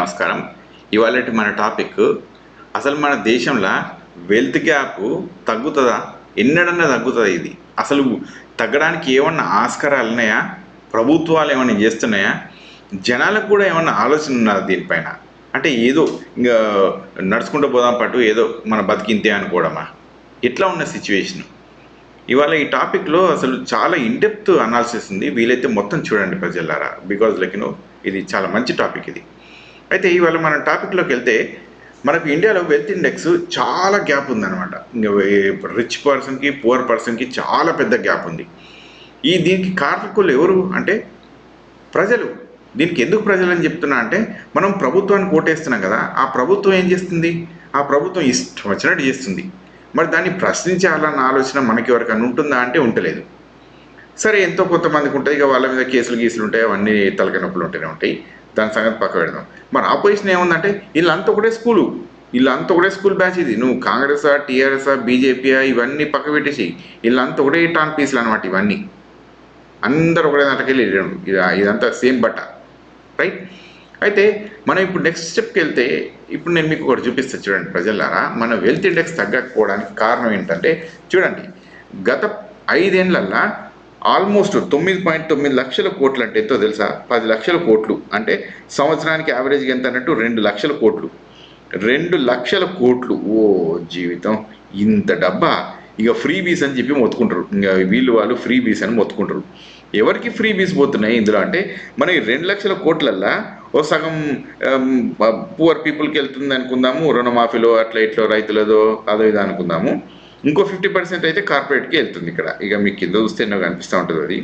నమస్కారం. ఇవాళటి మన టాపిక్ అసలు మన దేశంలో వెల్త్ గ్యాప్ తగ్గుతుందా? ఎన్నడన్నా తగ్గుతుందా? ఇది అసలు తగ్గడానికి ఏమన్నా ఆస్కారాలు ఉన్నాయా? ప్రభుత్వాలు ఏమన్నా చేస్తున్నాయా? జనాలకు కూడా ఏమన్నా ఆలోచన ఉన్నదా దీనిపైన? అంటే ఏదో ఇంకా నడుచుకుంటూ పోదాం పాటు ఏదో మన బతికింతే అనుకోవడమా? ఇట్లా ఉన్న సిచ్యువేషన్. ఇవాళ ఈ టాపిక్లో అసలు చాలా ఇన్డెప్త్ అనాలిసిస్ ఉంది. వీలైతే మొత్తం చూడండి ప్రజలారా, బికాజ్ ఇది చాలా మంచి టాపిక్ ఇది. అయితే ఇవాళ మన టాపిక్లోకి వెళ్తే మనకు ఇండియాలో వెల్త్ ఇండెక్స్ చాలా గ్యాప్ ఉందన్నమాట. ఇంకా రిచ్ పర్సన్కి పువర్ పర్సన్కి చాలా పెద్ద గ్యాప్ ఉంది. దీనికి కారకులు ఎవరు అంటే ప్రజలు. దీనికి ఎందుకు ప్రజలు అని చెప్తున్నా అంటే, మనం ప్రభుత్వాన్ని ఓటేస్తున్నాం కదా, ఆ ప్రభుత్వం ఏం చేస్తుంది? ఆ ప్రభుత్వం ఇష్టం వచ్చినట్టు చేస్తుంది. మరి దాన్ని ప్రశ్నించాలన్న ఆలోచన మనకి ఎవరికైనా ఉంటుందా అంటే ఉంటలేదు. సరే, ఎంతో కొంతమందికి ఉంటాయి, ఇక వాళ్ళ మీద కేసులు ఉంటాయి, అవన్నీ తలకాయ నొప్పులు ఉంటూనే ఉంటాయి. దాని సంగతి పక్క పెడదాం. మరి ఆపోజిషన్ ఏముందంటే వీళ్ళంతా ఒకటే స్కూల్ బ్యాచ్. ఇది నువ్వు కాంగ్రెసా, టీఆర్ఎస్ఆ, బీజేపీయా ఇవన్నీ పక్క పెట్టేసి వీళ్ళంతా ఒకటే టాన్ పీసులు అనమాట. ఇవన్నీ అందరూ ఒకటే దాంట్లోకి వెళ్ళి ఇదంతా సేమ్ బట్ట, రైట్? అయితే మనం ఇప్పుడు నెక్స్ట్ స్టెప్కి వెళ్తే, ఇప్పుడు నేను మీకు ఒకటి చూపిస్తాను చూడండి ప్రజలారా. మన వెల్త్ ఇండెక్స్ తగ్గకపోవడానికి కారణం ఏంటంటే చూడండి, గత 5 ఏళ్లల్లో ఆల్మోస్ట్ 9.9 లక్షల కోట్లు. అంటే ఎంతో తెలుసా? 10 లక్షల కోట్లు. అంటే సంవత్సరానికి యావరేజ్గా ఎంత అన్నట్టు 2 లక్షల కోట్లు. 2 లక్షల కోట్లు. ఓ జీవితం, ఇంత డబ్బా! ఇక ఫ్రీ బీస్ అని చెప్పి మొత్తుకుంటారు. ఇంకా వాళ్ళు ఫ్రీ బీస్ అని మొత్తుకుంటారు. ఎవరికి ఫ్రీ బీస్ పోతున్నాయి ఇందులో అంటే, మన 2 లక్షల కోట్లల్లా ఓ సగం పువర్ పీపుల్కి వెళ్తుంది అనుకుందాము, రుణమాఫీలో అట్లా ఇట్లా రైతులదో అదో ఇదో అనుకుందాము. ఇంకో 50% అయితే కార్పొరేట్కి వెళ్తుంది. ఇక్కడ ఇక మీకు కింద చూస్తే నాకు కనిపిస్తూ ఉంటుంది అది.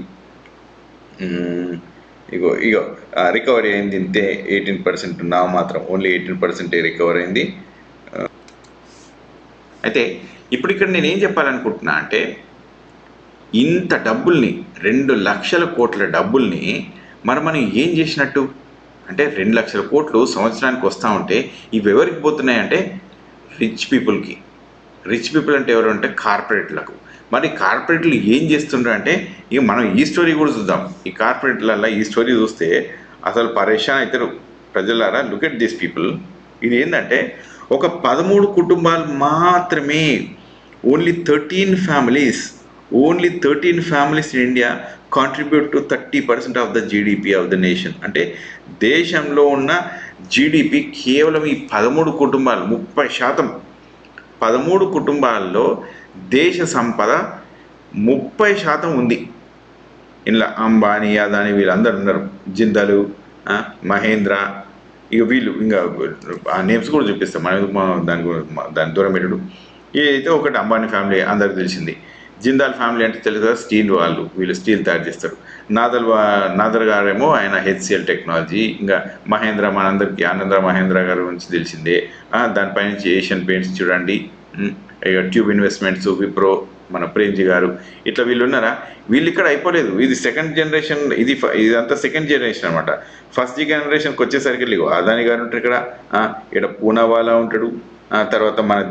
ఇగో రికవరీ అయింది ఇంతే 18%. నా మాత్రం ఓన్లీ 18% రికవర్ అయింది. అయితే ఇప్పుడు ఇక్కడ నేను ఏం చెప్పాలనుకుంటున్నా అంటే, ఇంత డబ్బుల్ని 2 లక్షల కోట్ల డబ్బుల్ని మనం ఏం చేసినట్టు అంటే, 2 లక్షల కోట్లు సంవత్సరానికి వస్తూ ఉంటే ఇవి ఎవరికి పోతున్నాయంటే రిచ్ పీపుల్కి. రిచ్ పీపుల్ అంటే ఎవరు అంటే కార్పొరేట్లకు. మరి కార్పొరేట్లు ఏం చేస్తుండ్రు అంటే, ఇక మనం ఈ స్టోరీ కూడా చూద్దాం. ఈ కార్పొరేట్లలో ఈ స్టోరీ చూస్తే అసలు పరేషాన్ అవుతారు ప్రజలారా. Look at this people. ఇది ఏంటంటే, ఒక 13 కుటుంబాలు మాత్రమే, only 13 families in India contribute to 30% of the GDP of the nation. అంటే దేశంలో ఉన్న జీడిపి కేవలం ఈ 13 కుటుంబాలు 30%. 13 కుటుంబాల్లో దేశ సంపద 30% ఉంది. ఇలా అంబానీ, అదానీ వీళ్ళందరూ ఉన్నారు. జిందాల్, మహేంద్ర, ఇక వీళ్ళు ఇంకా ఆ నేమ్స్ కూడా చూపిస్తాం. మనం దాని దూరం పెట్టడు. ఏదైతే ఒకటి అంబానీ ఫ్యామిలీ అందరికి తెలిసింది. జిందాల్ ఫ్యామిలీ అంటే తెలుసు కదా, స్టీల్ వీళ్ళు స్టీల్ తయారు చేస్తారు. నాదర్ గారేమో ఆయన హెచ్సిఎల్ టెక్నాలజీ. ఇంకా మహేంద్ర, మనందరికీ ఆనంద మహేంద్ర గారి గురించి తెలిసిందే. దానిపై నుంచి ఏషియన్ పెయింట్స్ చూడండి, ఇక ట్యూబ్ ఇన్వెస్ట్మెంట్స్, విప్రో, మన ప్రేమ్జీ గారు, ఇట్లా వీళ్ళు ఉన్నారా. వీళ్ళు ఇక్కడ అయిపోలేదు. ఇది సెకండ్ జనరేషన్. ఇదంతా సెకండ్ జనరేషన్ అనమాట. ఫస్ట్ జనరేషన్కి వచ్చేసరికి లేవు. అదాని గారు ఉంటారు ఇక్కడ పూనావాలా ఉంటాడు. తర్వాత మన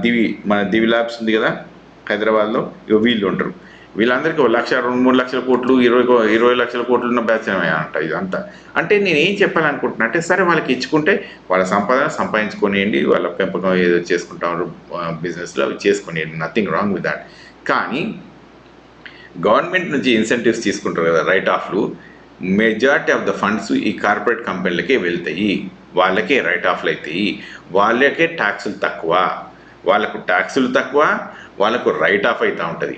దివి ల్యాబ్స్ ఉంది కదా హైదరాబాద్లో, ఇక వీళ్ళు ఉంటారు. వీళ్ళందరికీ 1 లక్ష 2-3 లక్షల కోట్లు, 20 లక్షల కోట్లు ఉన్న బ్యాచ్ అంట ఇదంతా. అంటే నేను ఏం చెప్పాలనుకుంటున్నా అంటే, సరే వాళ్ళకి ఇచ్చుకుంటే వాళ్ళ సంపాదన సంపాదించుకొనియండి, వాళ్ళ పెంపకం ఏదో చేసుకుంటారు బిజినెస్లో, అవి చేసుకొనియండి, నథింగ్ రాంగ్ విత్ దాట్. కానీ గవర్నమెంట్ నుంచి ఇన్సెంటివ్స్ తీసుకుంటారు కదా, రైట్ ఆఫ్లు, మెజారిటీ ఆఫ్ ద ఫండ్స్ ఈ కార్పొరేట్ కంపెనీలకే వెళ్తాయి. వాళ్ళకే రైట్ ఆఫ్లు అవుతాయి. వాళ్ళకే ట్యాక్సులు తక్కువ, వాళ్ళకు రైట్ ఆఫ్ అవుతూ ఉంటుంది.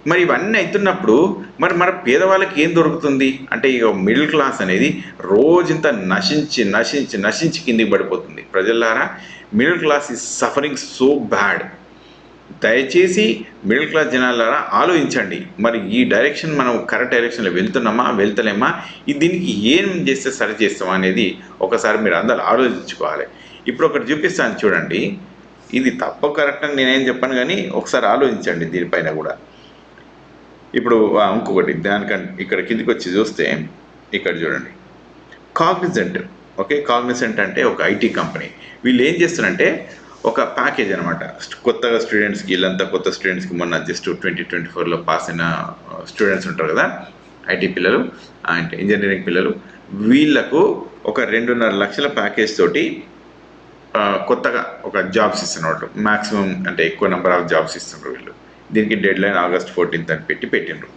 మరి ఇవన్నీ అవుతున్నప్పుడు మన పేదవాళ్ళకి ఏం దొరుకుతుంది అంటే, ఇక మిడిల్ క్లాస్ అనేది రోజంతా నశించి కిందికి పడిపోతుంది. ప్రజలారా, middle class is suffering so bad. దయచేసి మిడిల్ క్లాస్ జనాలారా ఆలోచించండి. మరి ఈ డైరెక్షన్ మనం కరెక్ట్ డైరెక్షన్లో వెళ్తున్నామా, వెళ్తలేమా, దీనికి ఏం చేస్తే సరి చేస్తామా అనేది ఒకసారి మీరు అందరూ ఆలోచించుకోవాలి. ఇప్పుడు ఒకటి చూపిస్తాను చూడండి. ఇది తప్ప కరెక్ట్ అని నేనేం చెప్పాను, కానీ ఒకసారి ఆలోచించండి దీనిపైన కూడా. ఇప్పుడు ఇంకొకటి ఇక్కడ కిందికి వచ్చి చూస్తే ఇక్కడ చూడండి, కాగ్నిజెంట్. ఓకే, కాగ్నిజెంట్ అంటే ఒక ఐటీ కంపెనీ. వీళ్ళు ఏం చేస్తారంటే ఒక ప్యాకేజ్ అనమాట. కొత్తగా స్టూడెంట్స్కి, వీళ్ళంతా కొత్త స్టూడెంట్స్కి, మొన్న జస్ట్ 2024లో పాస్ అయిన స్టూడెంట్స్ ఉంటారు కదా, ఐటీ పిల్లలు అంటే ఇంజనీరింగ్ పిల్లలు, వీళ్ళకు ఒక 2.5 లక్షల ప్యాకేజ్ తోటి కొత్తగా ఒక జాబ్స్ ఇస్తున్నారు. మ్యాక్సిమం అంటే ఎక్కువ నెంబర్ ఆఫ్ జాబ్స్ ఇస్తున్నారు వీళ్ళు. దీనికి డెడ్ లైన్ August 14th అని పెట్టిండ్రు.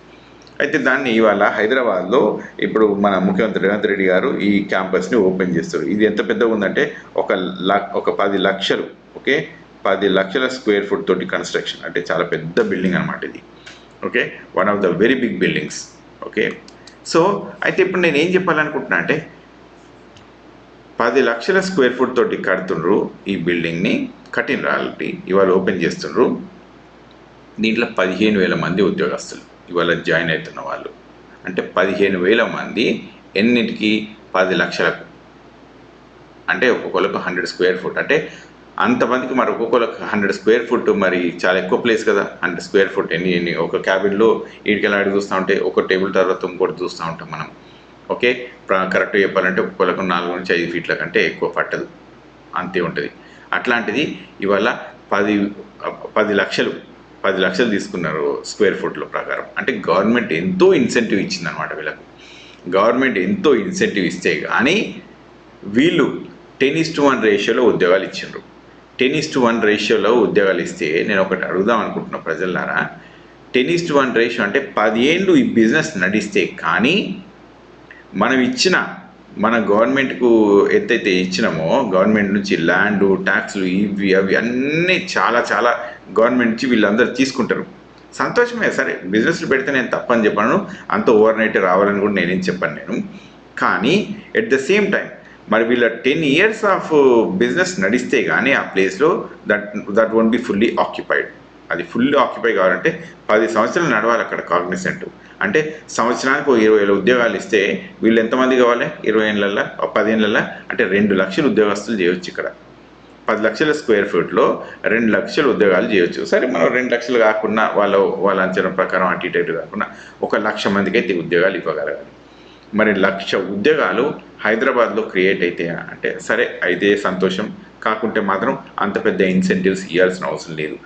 అయితే దాన్ని ఇవాళ హైదరాబాద్లో ఇప్పుడు మన ముఖ్యమంత్రి రేవంత్ రెడ్డి గారు ఈ క్యాంపస్ని ఓపెన్ చేస్తారు. ఇది ఎంత పెద్దగా ఉందంటే ఒక 10 లక్షలు, ఓకే, 10 లక్షల స్క్వేర్ ఫుట్ తోటి కన్స్ట్రక్షన్, అంటే చాలా పెద్ద బిల్డింగ్ అనమాట ఇది. Okay, one of the very big buildings. Okay, so అయితే ఇప్పుడు నేను ఏం చెప్పాలనుకుంటున్నా అంటే 10 లక్షల స్క్వేర్ ఫుట్ తోటి కడుతుండ్రు ఈ బిల్డింగ్ని, కట్టినరు ఆల్రెడీ, ఇవాళ ఓపెన్ చేస్తుండ్రు. దీంట్లో 15,000 మంది ఉద్యోగస్తులు ఇవాళ జాయిన్ అవుతున్న వాళ్ళు. అంటే 15,000 మంది ఎన్నిటికి? 10 లక్షలకు. అంటే ఒక్కొక్కరికి 100 స్క్వేర్ ఫుట్. అంటే అంతమందికి మరి ఒక్కొక్కరికి 100 స్క్వేర్ ఫుట్, మరి చాలా ఎక్కువ ప్లేస్ కదా. 100 స్క్వేర్ ఫుట్ ఎన్ని ఒక క్యాబిన్లో ఈడికెళ్ళి చూస్తూ ఉంటే ఒక టేబుల్ తర్వాత ఇంకోటి చూస్తూ ఉంటాం మనం. ఓకే, కరెక్ట్గా చెప్పాలంటే ఒక్కొక్కరికి 4 నుంచి 5 ఫీట్ల కంటే ఎక్కువ పట్టదు, అంతే ఉంటుంది. అట్లాంటిది ఇవాళ 10 లక్షలు తీసుకున్నారు స్క్వేర్ ఫుట్ల ప్రకారం. అంటే గవర్నమెంట్ ఎంతో ఇన్సెంటివ్ ఇచ్చిందనమాట వీళ్ళకు. గవర్నమెంట్ ఎంతో ఇన్సెంటివ్ ఇస్తే కానీ వీళ్ళు 10:1 రేషియోలో ఉద్యోగాలు ఇచ్చిండ్రు. 10:1 రేషియోలో ఉద్యోగాలు ఇస్తే నేను ఒకటి అడుగుదాం అనుకుంటున్నా ప్రజలారా, 10:1 రేషియో అంటే 10 ఏళ్ళు ఈ బిజినెస్ నడిస్తే కానీ మన గవర్నమెంట్కు ఎంతైతే ఇచ్చినామో, గవర్నమెంట్ నుంచి ల్యాండ్ ట్యాక్స్లు ఇవి అవి అన్నీ చాలా చాలా గవర్నమెంట్ నుంచి వీళ్ళందరూ తీసుకుంటారు. సంతోషమే, సరే, బిజినెస్లు పెడితే నేను తప్పని చెప్పాను, అంత ఓవర్ నైట్ రావాలని కూడా నేనేం చెప్పాను నేను. కానీ ఎట్ ద సేమ్ టైం మరి వీళ్ళ 10 years ఆఫ్ బిజినెస్ నడిస్తే కానీ ఆ ప్లేస్లో that won't be fully occupied. అది ఫుల్లీ ఆక్యుపై కావాలంటే 10 సంవత్సరాలు నడవాలి అక్కడ కాగ్నిసెంట్. అంటే సంవత్సరానికి 20,000 ఉద్యోగాలు ఇస్తే వీళ్ళు ఎంతమంది కావాలి? 20 ఏళ్ళల్లో 10 ఏళ్ళల్లో అంటే 2 లక్షల ఉద్యోగస్తులు చేయవచ్చు. ఇక్కడ 10 లక్షల స్క్వేర్ ఫీట్లో 2 లక్షల ఉద్యోగాలు చేయవచ్చు. సరే, మనం 2 లక్షలు కాకుండా వాళ్ళ అంచనా ప్రకారం అటు ఇటు కాకుండా 1 లక్ష మందికి అయితే ఉద్యోగాలు ఇవ్వగలగాలి. మరి 1,00,000 ఉద్యోగాలు హైదరాబాద్లో క్రియేట్ అయితే అంటే సరే అయితే సంతోషం, కాకుంటే మాత్రం అంత పెద్ద ఇన్సెంటివ్స్ ఇవ్వాల్సిన అవసరం లేదు.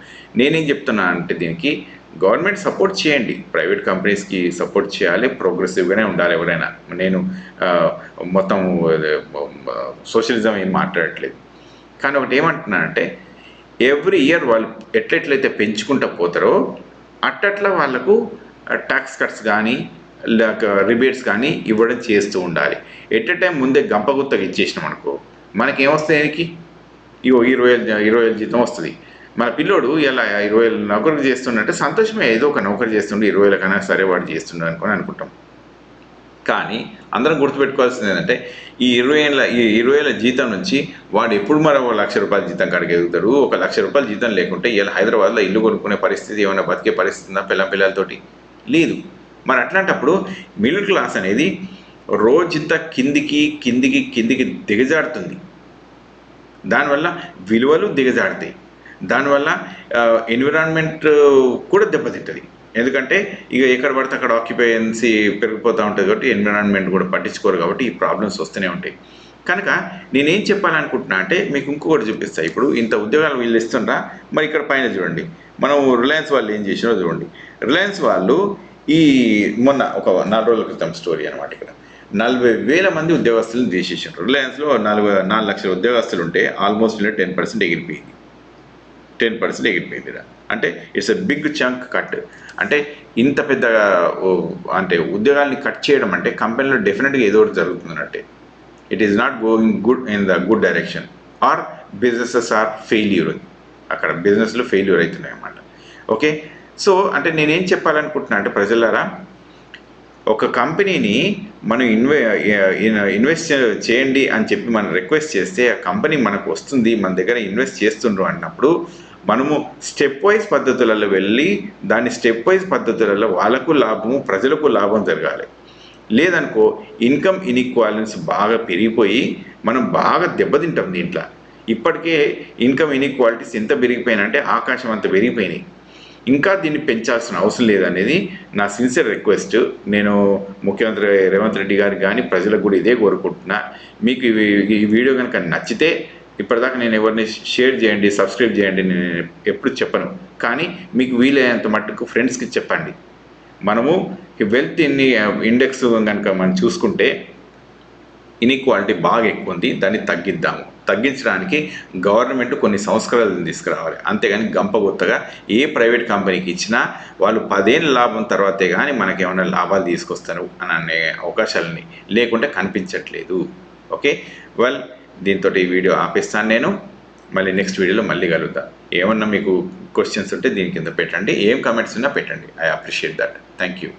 నేనేం చెప్తున్నా అంటే దీనికి గవర్నమెంట్ సపోర్ట్ చేయండి, ప్రైవేట్ కంపెనీస్కి సపోర్ట్ చేయాలి, ప్రోగ్రెసివ్గానే ఉండాలి ఎవరైనా. నేను మొత్తం సోషలిజం ఏం మాట్లాడట్లేదు. కానీ ఒకటి ఏమంటున్నానంటే ఎవ్రీ ఇయర్ వాళ్ళు ఎట్లయితే పెంచుకుంటూ పోతారో అట్లా వాళ్ళకు ట్యాక్స్ కట్స్ కానీ లేక రిబేట్స్ కానీ ఇవ్వడం చేస్తూ ఉండాలి. ఎట్ ఎ టైం ముందే గంపగుత్తగా ఇచ్చేసినాం అనుకో, మనకేమొస్తాయి? ఇగో 20,000 జీతం వస్తుంది. మన పిల్లోడు ఇలా 20,000 నౌకరికి చేస్తుండే సంతోషమే, ఏదో ఒక నౌకరి చేస్తుండే 20,000 కన్నా సరే వాడు చేస్తుండే అనుకుంటాం. కానీ అందరం గుర్తుపెట్టుకోవాల్సింది ఏంటంటే ఈ 20,000 జీతం నుంచి వాడు ఎప్పుడు మరో 1,00,000 రూపాయల జీతం కాడికి ఎదుగుతాడు. 1,00,000 రూపాయల జీతం లేకుంటే ఇలా హైదరాబాద్లో ఇల్లు కొనుక్కునే పరిస్థితి, ఏమైనా బతికే పరిస్థితి ఉందా పిల్లలతోటి? లేదు. మరి అట్లాంటప్పుడు మిడిల్ క్లాస్ అనేది రోజంతా కిందికి దిగజారుతుంది. దానివల్ల విలువలు దిగజారుతాయి, దానివల్ల ఎన్విరాన్మెంట్ కూడా దెబ్బతింటుంది. ఎందుకంటే ఇక ఎక్కడ పడితే అక్కడ ఆక్యుపెన్సీ పెరిగిపోతూ ఉంటుంది కాబట్టి ఎన్విరాన్మెంట్ కూడా పట్టించుకోరు కాబట్టి ఈ ప్రాబ్లమ్స్ వస్తూనే ఉంటాయి. కనుక నేనేం చెప్పాలనుకుంటున్నా అంటే మీకు ఇంకొకటి చూపిస్తాను. ఇప్పుడు ఇంత ఉద్యోగాలు వీళ్ళు ఇస్తుండ్రా, మరి ఇక్కడ పైన చూడండి, మనం రిలయన్స్ వాళ్ళు ఏం చేసినారో చూడండి. రిలయన్స్ వాళ్ళు ఈ మొన్న ఒక 4 రోజుల క్రితం స్టోరీ అనమాట. ఇక్కడ 40,000 మంది ఉద్యోగస్తులను తీసేసారు. రిలయన్స్లో 4 లక్షల ఉద్యోగస్తులు ఉంటే ఆల్మోస్ట్ 10% ఎగిరిపోయింది. 10% ఎగిరిపోయింది. అంటే it's a big chunk cut. అంటే ఇంత పెద్ద అంటే ఉద్యోగాల్ని కట్ చేయడం అంటే కంపెనీలో డెఫినెట్గా ఏదో ఒకటి జరుగుతుందన్నట్టే. It is not going good in the good direction or businesses are failure. అక్కడ బిజినెస్లు ఫెయిల్యూర్ అవుతున్నాయి అన్నమాట. ఓకే, సో అంటే నేనేం చెప్పాలనుకుంటున్నా అంటే ప్రజలారా, ఒక కంపెనీని మనం ఇన్వెస్ట్ చేయండి అని చెప్పి మనం రిక్వెస్ట్ చేస్తే ఆ కంపెనీ మనకు వస్తుంది, మన దగ్గర ఇన్వెస్ట్ చేస్తుండ్రు అన్నప్పుడు మనము స్టెప్ వైజ్ పద్ధతులలో వెళ్ళి దాన్ని స్టెప్ వైజ్ పద్ధతులలో వాళ్ళకు లాభము ప్రజలకు లాభం జరగాలి. లేదనుకో ఇన్కమ్ ఇన్ఈక్వాలిటీస్ బాగా పెరిగిపోయి మనం బాగా దెబ్బతింటాం దీంట్లో. ఇప్పటికే ఇన్కమ్ ఇన్ఈక్వాలిటీస్ ఎంత పెరిగిపోయినాయంటే ఆకాశం అంత పెరిగిపోయినాయి. ఇంకా దీన్ని పెంచాల్సిన అవసరం లేదనేది నా సిన్సియర్ రిక్వెస్ట్. నేను ముఖ్యమంత్రి రేవంత్ రెడ్డి గారికి కానీ ప్రజలకు కూడా ఇదే కోరుకుంటున్నా. మీకు ఈ వీడియో కనుక నచ్చితే ఇప్పటిదాకా నేను ఎవరిని షేర్ చేయండి, సబ్స్క్రైబ్ చేయండి నేను ఎప్పుడు చెప్పను, కానీ మీకు వీలైనంత మట్టుకు ఫ్రెండ్స్కి చెప్పండి. మనము వెల్త్ ఇండెక్స్ కనుక మనం చూసుకుంటే ఇన్ఈక్వాలిటీ బాగా ఎక్కువ ఉంది, దాన్ని తగ్గిద్దాము. తగ్గించడానికి గవర్నమెంట్ కొన్ని సంస్కరణలు తీసుకురావాలి. అంతేగాని గంపగుత్తగా ఏ ప్రైవేట్ కంపెనీకి ఇచ్చినా వాళ్ళు 10 ఏళ్ళ లాభం తర్వాతే కానీ మనకేమైనా లాభాలు తీసుకొస్తారు అని అనే అవకాశాలని లేకుంటే కనిపించట్లేదు. ఓకే, వెల్ దీంతో ఈ వీడియో ఆపేస్తాను నేను. మళ్ళీ నెక్స్ట్ వీడియోలో మళ్ళీ కలుద్దాం. ఏమన్నా మీకు క్వశ్చన్స్ ఉంటే దీని కింద పెట్టండి, ఏం కమెంట్స్ ఉన్నా పెట్టండి. I appreciate that. Thank you.